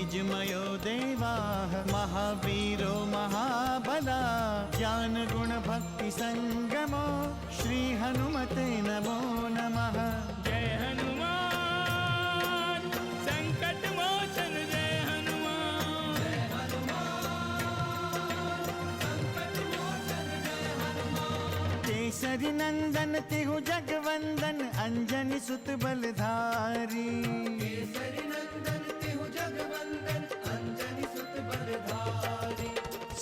तेजमयो देवाः महावीरो महाबला ज्ञान गुण भक्ति संगमो श्री हनुमते नमो नमः। जय हनुमान संकट मोचन जय हनुमान। जय हनुमान संकट मोचन जय हनुमान। केसरी नंदन तिहु जगवंदन अंजनी सुत बलधारी। केसरी नंदन तिहु जगवंदन अंजनी सुत बलधारी।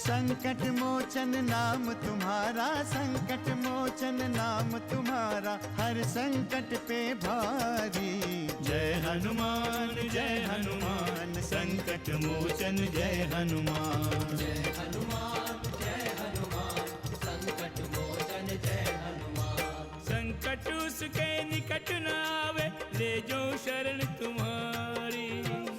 संकट मोचन नाम तुम्हारा संकट मोचन नाम तुम्हारा हर संकट पे भारी। जय हनुमान संकट मोचन जय हनुमान। जय हनुमान संकट मोचन जय हनुमान। संकट उसके निकट न आवे ले जो शरण तुम्हारी।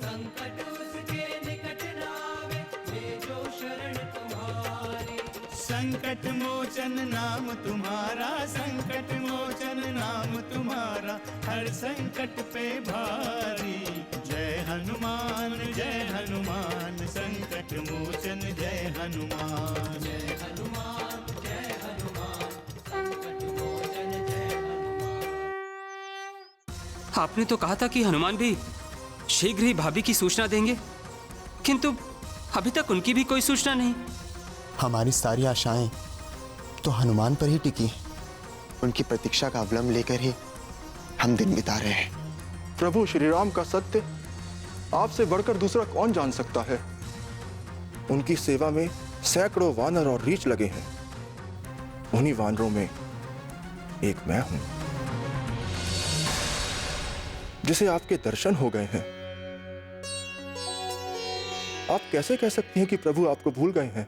संकट उसके निकट न आवे ले जो शरण तुम्हारी। संकट मोचन नाम तुम्हारा संकट मोचन नाम तुम्हारा हर संकट पे भारी। जय हनुमान संकट मोचन जय हनुमान। जय हनुमान संकट मोचन जय हनुमान। आपने तो कहा था कि हनुमान भी शीघ्र ही भाभी की सूचना देंगे, किंतु अभी तक उनकी भी कोई सूचना नहीं। हमारी सारी आशाएं तो हनुमान पर ही टिकी। उनकी प्रतीक्षा का अवलंब लेकर ही हम दिन बिता रहे हैं। प्रभु श्री राम का सत्य आपसे बढ़कर दूसरा कौन जान सकता है। उनकी सेवा में सैकड़ों वानर और रीछ लगे हैं। उन्हीं वानरों में एक मैं हूं जिसे आपके दर्शन हो गए हैं। आप कैसे कह सकती हैं कि प्रभु आपको भूल गए हैं?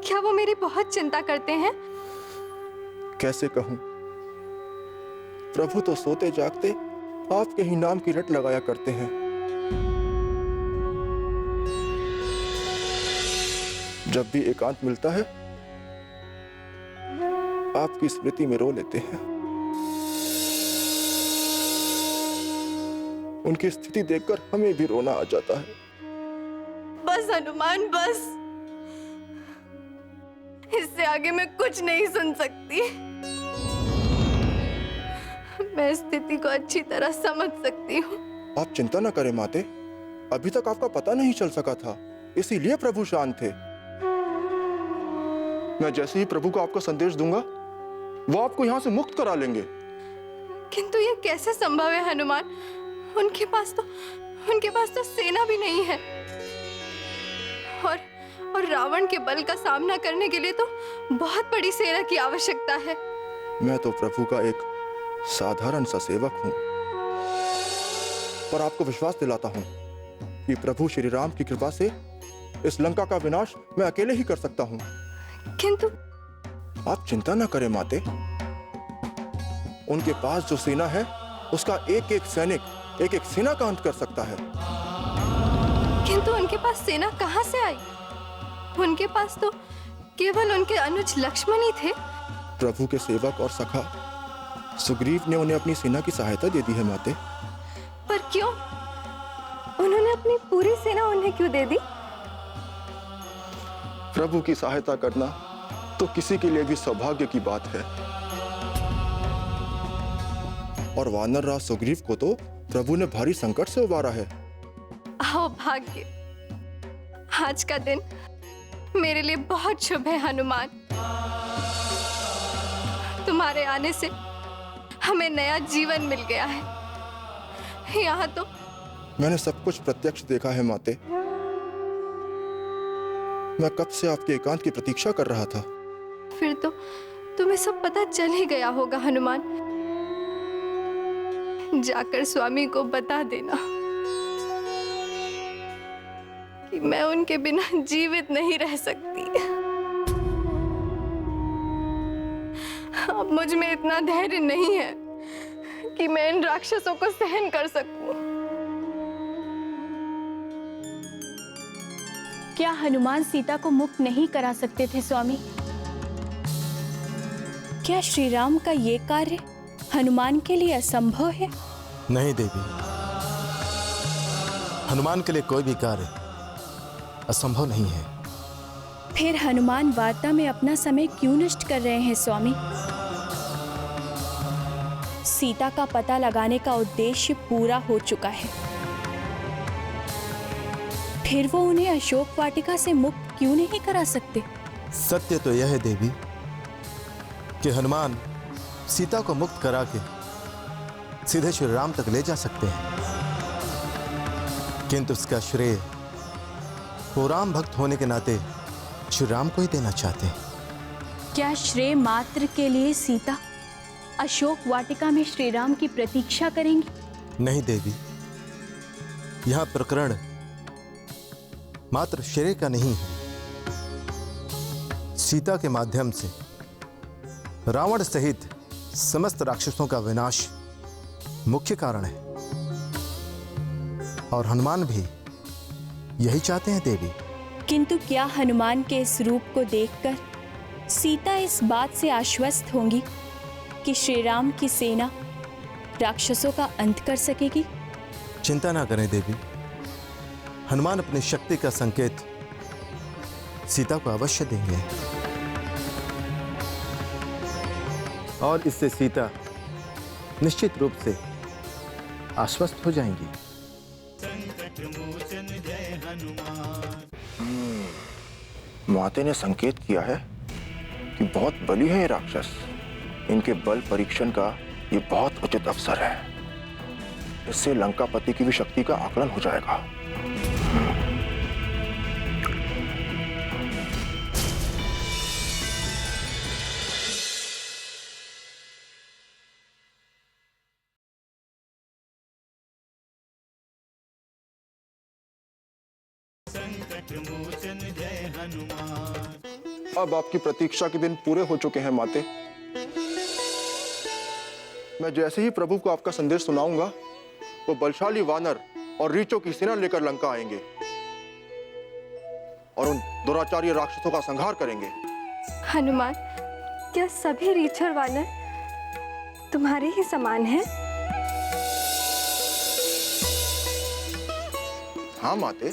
क्या वो मेरी बहुत चिंता करते हैं? कैसे कहूं? प्रभु तो सोते जागते आपके ही नाम की रट लगाया करते हैं। जब भी एकांत मिलता है आपकी स्मृति में रो लेते हैं। उनकी स्थिति देखकर हमें भी रोना आ जाता है। बस हनुमान बस, इससे आगे मैं कुछ नहीं सुन सकती। मैं स्थिति को अच्छी तरह समझ सकती हूँ। आप चिंता न करें माते, अभी तक आपका पता नहीं चल सका था, इसीलिए प्रभु शांत थे। मैं जैसे ही प्रभु को आपका संदेश दूंगा वो आपको यहाँ से मुक्त करा लेंगे। किंतु ये कैसे संभव है हनुमान? उनके पास तो सेना भी नहीं है और रावण के बल का सामना करने के लिए तो बहुत बड़ी सेना की आवश्यकता है। मैं तो प्रभु का एक साधारण सा सेवक हूँ, पर आपको विश्वास दिलाता हूँ कि प्रभु श्री राम की कृपा से इस लंका का विनाश मैं अकेले ही कर सकता हूँ। किंतु आप चिंता न करें माते, उनके पास जो सेना है उसका एक एक सैनिक एक एक सेना का अंत कर सकता है। किंतु उनके पास सेना कहाँ से आई? उनके पास तो केवल उनके अनुज लक्ष्मण ही थे। प्रभु के सेवक और सखा सुग्रीव ने उन्हें अपनी सेना की सहायता दे दी है माते। पर क्यों? उन्होंने अपनी पूरी सेना उन्हें क्यों दे दी? प्रभु की सहायता करना तो किसी के लिए भी सौभाग्य की बात है, और वानर राज सुग्रीव को तो प्रभु ने भारी संकट से उबारा है। आओ भाग्य, आज का दिन मेरे लिए बहुत शुभ है हनुमान। तुम्हारे आने से हमें नया जीवन मिल गया है। यहाँ तो मैंने सब कुछ प्रत्यक्ष देखा है माते। मैं कब से आपके एकांत की प्रतीक्षा कर रहा था। फिर तो तुम्हें सब पता चल ही गया होगा हनुमान। जाकर स्वामी को बता देना कि मैं उनके बिना जीवित नहीं रह सकती। अब मुझ में इतना धैर्य नहीं है कि मैं इन राक्षसों को सहन कर सकूं। क्या हनुमान सीता को मुक्त नहीं करा सकते थे स्वामी? क्या श्री राम का ये कार्य हनुमान के लिए असंभव है? नहीं देवी, हनुमान के लिए कोई भी कार्य असंभव नहीं है। फिर हनुमान वार्ता में अपना समय क्यों नष्ट कर रहे हैं स्वामी? सीता का पता लगाने का उद्देश्य पूरा हो चुका है, फिर वो उन्हें अशोक वाटिका से मुक्त क्यों नहीं करा सकते? सत्य तो यह है देवी कि हनुमान सीता को मुक्त करा के सीधे श्री राम तक ले जा सकते हैं, किंतु उसका श्रेय वो राम भक्त होने के नाते श्री राम को ही देना चाहते हैं। क्या श्रेय मात्र के लिए सीता अशोक वाटिका में श्री राम की प्रतीक्षा करेंगी? नहीं देवी, यह प्रकरण मात्र श्रेय का नहीं है। सीता के माध्यम से रावण सहित समस्त राक्षसों का विनाश मुख्य कारण है, और हनुमान भी यही चाहते हैं देवी। किंतु क्या हनुमान के इस रूप को देखकर सीता इस बात से आश्वस्त होंगी कि श्री राम की सेना राक्षसों का अंत कर सकेगी? चिंता ना करें देवी, हनुमान अपनी शक्ति का संकेत सीता को अवश्य देंगे, और इससे सीता निश्चित रूप से आश्वस्त हो जाएंगी। संकट मोचन जय हनुमान। माते ने संकेत किया है कि बहुत बली है ये राक्षस। इनके बल परीक्षण का ये बहुत उचित अवसर है। इससे लंकापति की भी शक्ति का आकलन हो जाएगा। संकट मोचन जय हनुमान। अब आपकी प्रतीक्षा के दिन पूरे हो चुके हैं माते। मैं जैसे ही प्रभु को आपका संदेश सुनाऊंगा, वो बलशाली वानर और रीछों की सेना लेकर लंका आएंगे और उन दुराचारी राक्षसों का संहार करेंगे। हनुमान, क्या सभी रीछ और वानर तुम्हारे ही समान हैं? हाँ माते,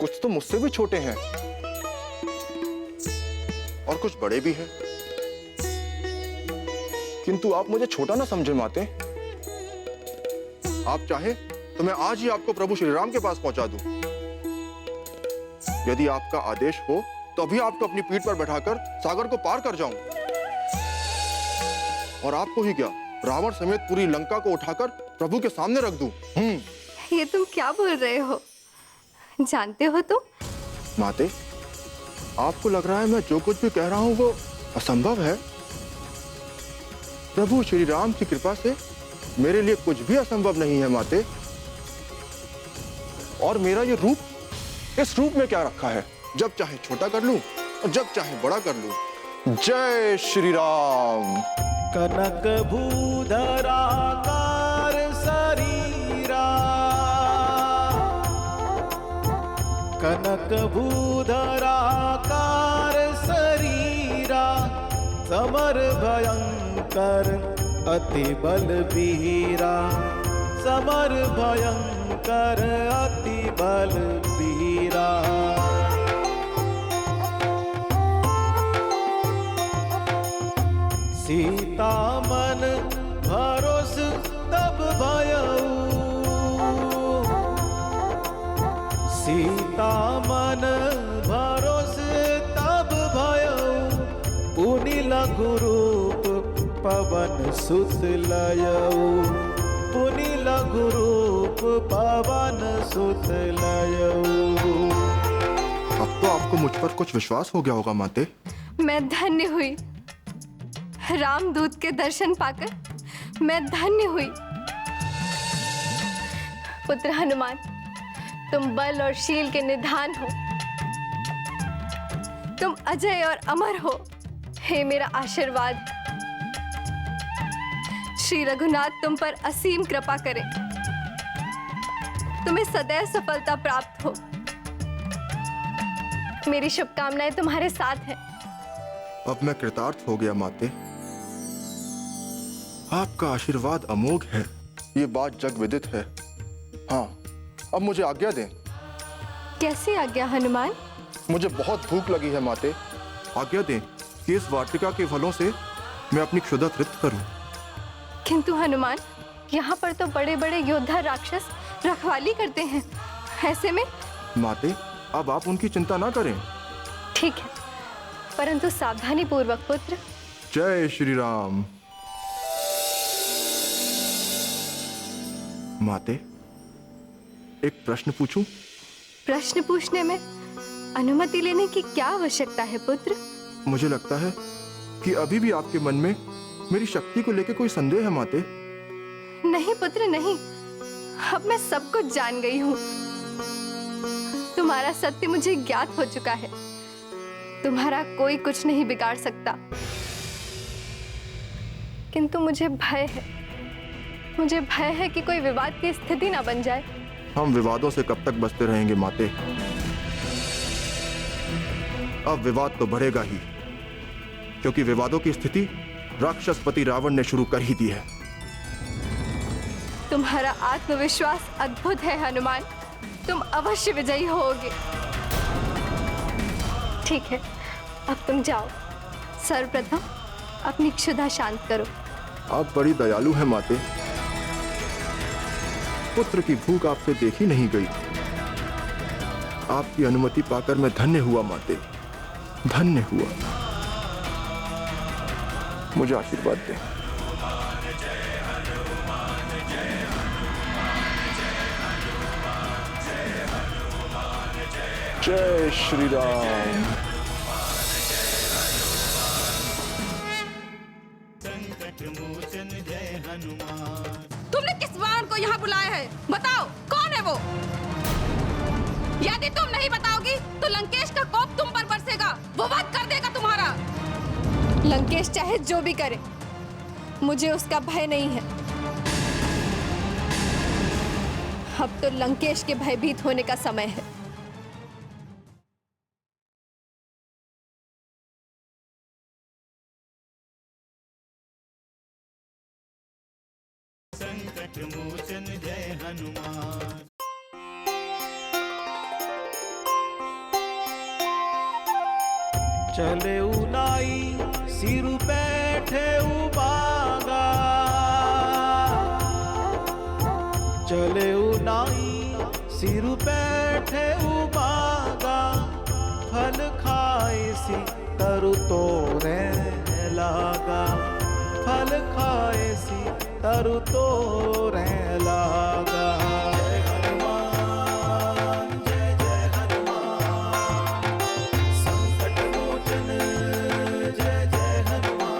कुछ तो मुझसे भी छोटे हैं और कुछ बड़े भी हैं, किंतु आप मुझे छोटा ना समझे माते। आप चाहे तो मैं आज ही आपको प्रभु श्री राम के पास पहुंचा दूं। यदि आपका आदेश हो तो अभी आपको अपनी पीठ पर बैठाकर सागर को पार कर जाऊं, और आपको ही क्या, रावण समेत पूरी लंका को उठाकर प्रभु के सामने रख दूं। ये तुम क्या बोल रहे हो? जानते हो तुम? माते, आपको लग रहा है मैं जो कुछ भी कह रहा हूं वो असंभव है। प्रभु श्री राम की कृपा से मेरे लिए कुछ भी असंभव नहीं है माते। और मेरा ये रूप, इस रूप में क्या रखा है, जब चाहे छोटा कर लूं और जब चाहे बड़ा कर लूं। जय श्री राम। कनक भूधराकार शरीरा, कनक भूधराकार शरीरा, समर भयंकर अति बलबीरा, समर भयंकर अति बलबीरा। सीता मन भरोस तब भयऊ, सीता मन भरोस तब भयऊ, पुनि लघु रूप पवन सुत लयऊ, पुनि लघु रूप पवन सुत लयऊ। अब तो आपको मुझ पर कुछ विश्वास हो गया होगा माते। मैं धन्य हुई, रामदूत के दर्शन पाकर मैं धन्य हुई। पुत्र हनुमान, तुम बल और शील के निधान हो, तुम अजय और अमर हो। हे मेरा आशीर्वाद, श्री रघुनाथ तुम पर असीम कृपा करें, तुम्हें सदैव सफलता प्राप्त हो। मेरी शुभकामनाएं तुम्हारे साथ हैं। अब मैं कृतार्थ हो गया माते। आपका आशीर्वाद अमोघ है, ये बात जग विदित है। हाँ, अब मुझे आज्ञा दें। कैसी आज्ञा हनुमान? मुझे बहुत भूख लगी है माते। आज्ञा दें कि इस वाटिका के फलों से मैं अपनी क्षुधा तृप्त करूं। किंतु हनुमान, यहाँ पर तो बड़े बड़े योद्धा राक्षस रखवाली करते हैं। ऐसे में माते, अब आप उनकी चिंता ना करें। ठीक है, परंतु सावधानी पूर्वक पुत्र। जय श्री राम। माते, एक प्रश्न पूछूं? प्रश्न पूछने में अनुमति लेने की क्या आवश्यकता है पुत्र? मुझे लगता है कि अभी भी आपके मन में मेरी शक्ति को लेकर कोई संदेह है माते। नहीं पुत्र नहीं, अब मैं सब कुछ जान गई हूँ। तुम्हारा सत्य मुझे ज्ञात हो चुका है। तुम्हारा कोई कुछ नहीं बिगाड़ सकता। किंतु मुझे भय है, मुझे भय है कि कोई विवाद की स्थिति ना बन जाए। हम विवादों से कब तक बचते रहेंगे माते? अब विवाद तो बढ़ेगा ही, क्योंकि विवादों की स्थिति राक्षसपति रावण ने शुरू कर ही दी है। तुम्हारा आत्मविश्वास अद्भुत है हनुमान, तुम अवश्य विजयी होगे। ठीक है, अब तुम जाओ। सर्वप्रथम अपनी क्षुधा शांत करो। आप बड़ी दयालु हैं माते। पुत्र की भूख आपसे देखी नहीं गई। आपकी अनुमति पाकर मैं धन्य हुआ माते, धन्य हुआ। मुझे आशीर्वाद दें। जय श्री राम। तुमने किस वाहन को यहाँ बुलाया है? बताओ, कौन है वो? यदि तुम नहीं बताओगी तो लंकेश का कोप तुम पर बरसेगा, वो वध कर देगा तुम्हारा। लंकेश चाहे जो भी करे, मुझे उसका भय नहीं है। अब तो लंकेश के भयभीत होने का समय है। संकट मोचन जय हनुमान। चले उनाई सिरु बैठे उबागा, चले उनाई सिरु बैठे उबागा, फल खाए सी तरु तोरे लागा, फल खाए सी तरु तोरे लागा। जय हनुमान जय जय हनुमान, संकट मोचन जय जय हनुमान।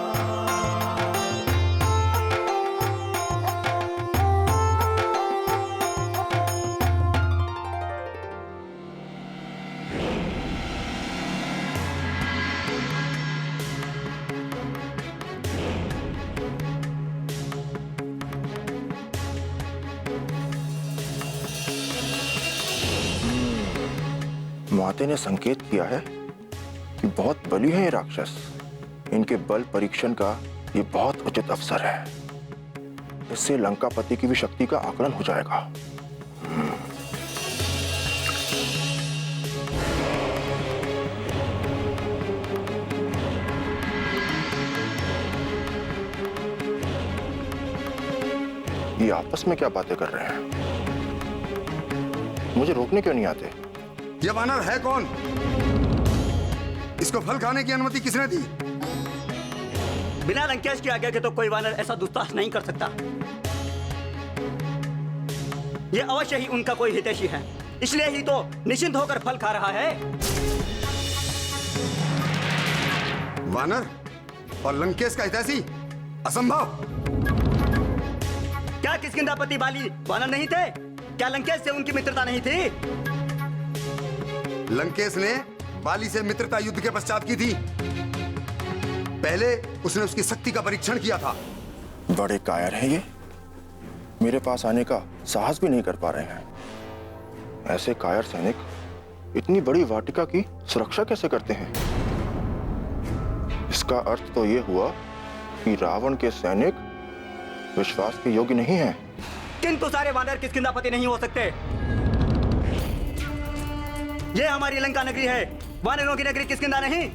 माते ने संकेत किया है कि बहुत बली है ये राक्षस। इनके बल परीक्षण का ये बहुत उचित अवसर है। इससे लंकापति की भी शक्ति का आकलन हो जाएगा। ये आपस में क्या बातें कर रहे हैं? मुझे रोकने क्यों नहीं आते? ये वानर है कौन? इसको फल खाने की अनुमति किसने दी? बिना लंकेश की आज्ञा के तो कोई वानर ऐसा दुस्साहस नहीं कर सकता। ये अवश्य ही उनका कोई हितैषी है, इसलिए ही तो निश्चिंत होकर फल खा रहा है। वानर और लंकेश का हितैषी? असंभव। क्या किष्किंधापति बाली वानर नहीं थे? क्या लंकेश से उनकी मित्रता नहीं थी? लंकेश ने बाली से मित्रता युद्ध के पश्चात की थी। पहले उसने उसकी शक्ति का परीक्षण किया था। बड़े कायर हैं ये, मेरे पास आने का साहस भी नहीं कर पा रहे हैं। ऐसे कायर सैनिक इतनी बड़ी वाटिका की सुरक्षा कैसे करते हैं? इसका अर्थ तो ये हुआ कि रावण के सैनिक विश्वास के योग्य नहीं हैं। किंतु सारे वानर किष्किंधापति नहीं हो सकते। ये हमारी लंका नगरी है, वानरों की नगरी किष्किंधा नहीं।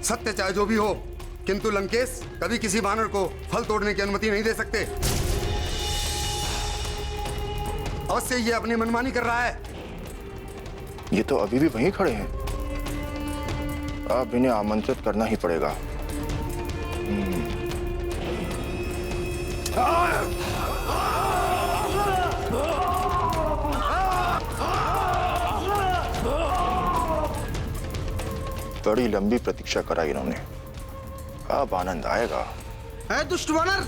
सत्य चाहे जो भी हो, किंतु लंकेश कभी किसी वानर को फल तोड़ने की अनुमति नहीं दे सकते। अवश्य ये अपनी मनमानी कर रहा है। ये तो अभी भी वहीं खड़े हैं। अब इन्हें आमंत्रित करना ही पड़ेगा। बड़ी लंबी प्रतीक्षा कराई इन्होंने, अब आनंद आएगा। है दुष्ट वानर,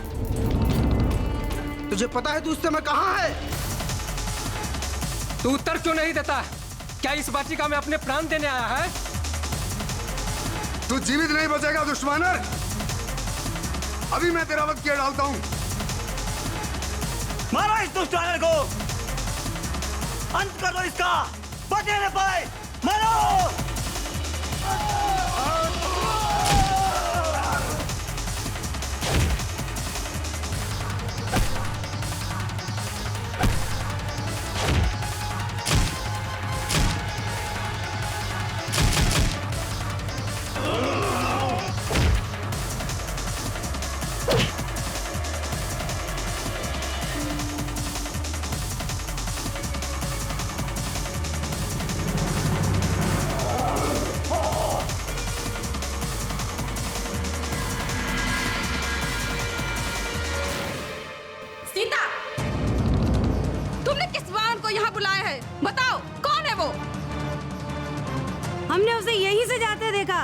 तुझे पता है तू उस समय कहाँ है? तू उत्तर क्यों नहीं देता? क्या इस वाटिका में अपने प्राण देने आया है? तू जीवित नहीं बचेगा दुष्ट वानर। अभी मैं तेरा वध किया डालता हूं। मारो इस दुष्ट वानर को, अंत कर दो इसका, बचे न पाए, मारो। हमने उसे यहीं से जाते देखा।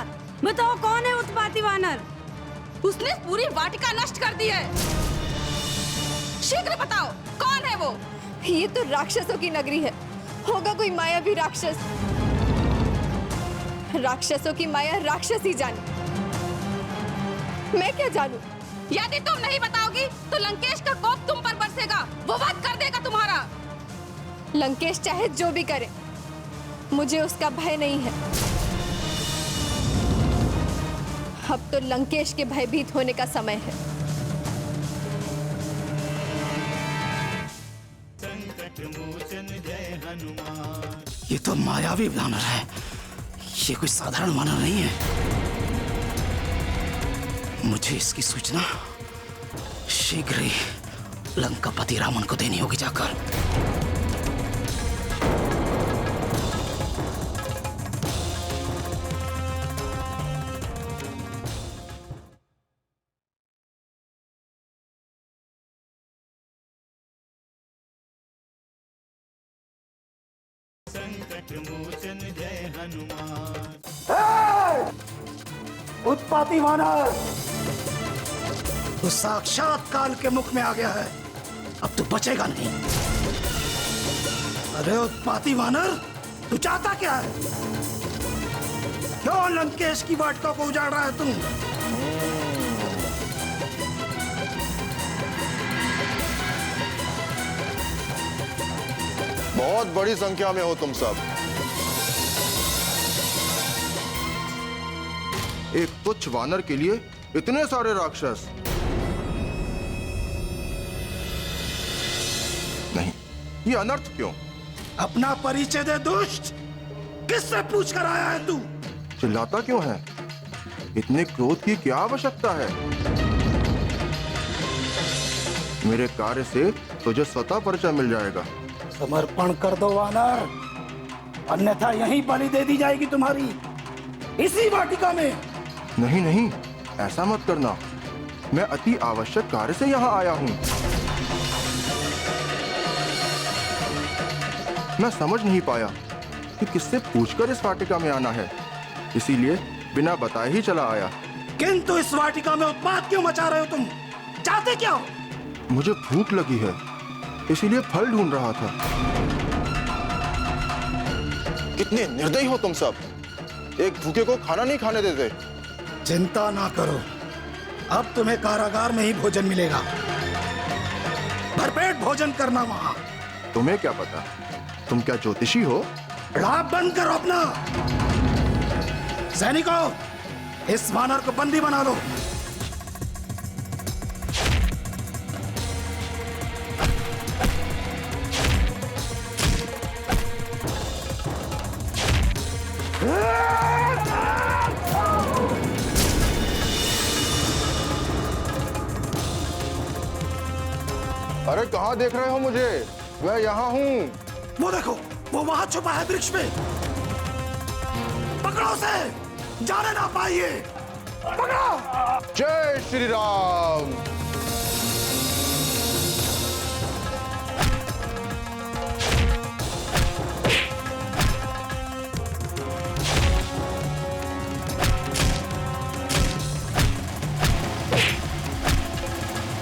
बताओ कौन है उत्पाती वानर? उसने पूरी वाटिका नष्ट कर दी है। शीघ्र बताओ कौन है वो? ये तो राक्षसों की नगरी है, होगा कोई मायावी राक्षस। राक्षसों की माया राक्षस ही जाने, मैं क्या जानूं? यदि तुम नहीं बताओगी तो लंकेश का कोप तुम पर बरसेगा, वो वध कर देगा तुम्हारा। लंकेश चाहे जो भी करे, मुझे उसका भय नहीं है। अब तो लंकेश के भयभीत होने का समय है। संकट मोचन जय हनुमान। ये तो मायावी वानर है, ये कोई साधारण वानर नहीं है। मुझे इसकी सूचना शीघ्र ही लंकापति रावण को देनी होगी जाकर। संकट मोचन जय हनुमान। उत्पाती वानर, तू साक्षात काल के मुख में आ गया है, अब तू बचेगा नहीं। अरे उत्पाती वानर, तू चाहता क्या है? क्यों लंकेश की वाटिका को उजाड़ रहा है तू? बहुत बड़ी संख्या में हो तुम सब। एक तुच्छ वानर के लिए इतने सारे राक्षस? नहीं, ये अनर्थ क्यों? अपना परिचय दे दुष्ट, किससे पूछ कर आया है तू? चिल्लाता क्यों है? इतने क्रोध की क्या आवश्यकता है? मेरे कार्य से तुझे स्वतः परिचय मिल जाएगा। समर्पण कर दो वानर, अन्यथा यहीं बलि दे दी जाएगी तुम्हारी, इसी वाटिका में। नहीं नहीं, ऐसा मत करना। मैं अति आवश्यक कार्य से यहाँ आया हूँ। मैं समझ नहीं पाया कि किससे पूछकर इस वाटिका में आना है, इसीलिए बिना बताए ही चला आया। किंतु इस वाटिका में उत्पात क्यों मचा रहे हो तुम? चाहते क्या हो? मुझे भूख लगी है, इसीलिए फल ढूंढ रहा था। कितने निर्दयी हो तुम सब, एक भूखे को खाना नहीं खाने देते। चिंता ना करो, अब तुम्हें कारागार में ही भोजन मिलेगा। भरपेट भोजन करना वहां। तुम्हें क्या पता, तुम क्या ज्योतिषी हो? लाभ बंद करो अपना। सैनिकों, इस वानर को बंदी बना लो। अरे कहाँ देख रहे हो मुझे? मैं यहाँ हूँ। वो देखो, वो वहां छुपा है वृक्ष में। पकड़ो उसे, जाने ना पाइए। पकड़ो। जय श्री राम।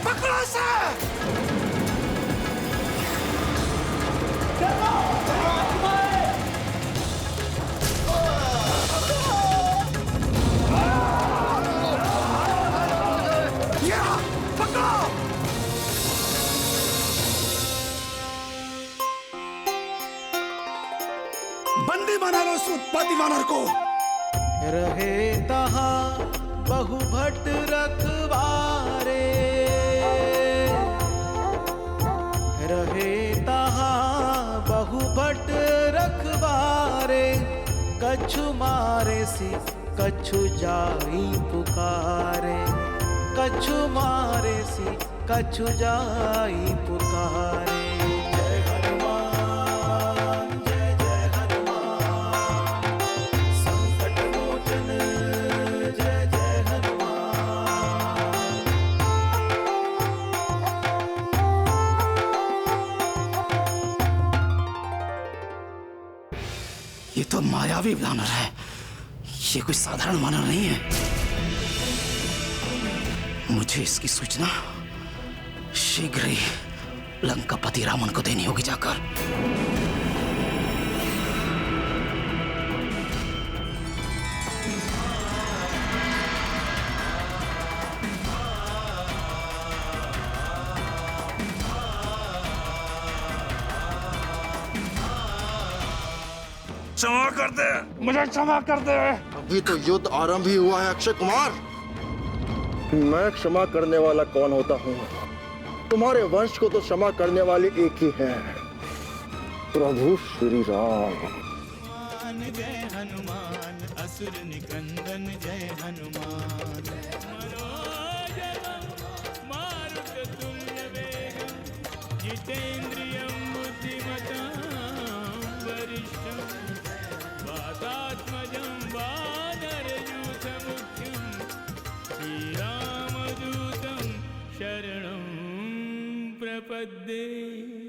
पकड़ो उसे। बंदी बना लो उस उत्पाती वानर को। रहे तहाँ बहु भट रखवारे, रहे तहाँ बहु भट रखवारे, कछु मारे सी कछु जाई पुकारे, कछु मारे सी कछु जाई पुकारे। जय हनुमान जय जय हनुमान, संकट मोचन जय जय हनुमान। ये तो मायावी वानर है, ये कोई साधारण वानर नहीं है। मुझे इसकी सूचना शीघ्र ही लंकापति रावण को देनी होगी जाकर। क्षमा कर दे, मुझे क्षमा कर दे। अभी तो युद्ध आरंभ ही हुआ है अक्षय कुमार। मैं क्षमा करने वाला कौन होता हूँ? तुम्हारे वंश को तो क्षमा करने वाले एक ही हैं, प्रभु श्री राम। जय हनुमान असुर निकंदन जय हनुमान, मारुत तुल्य वेगं जितेन्द्रियं बुद्धिमतां वरिष्ठं, वातात्मजं वानरयूथमुख्यं, श्रीरामदूतं शरणं प्रपद्ये।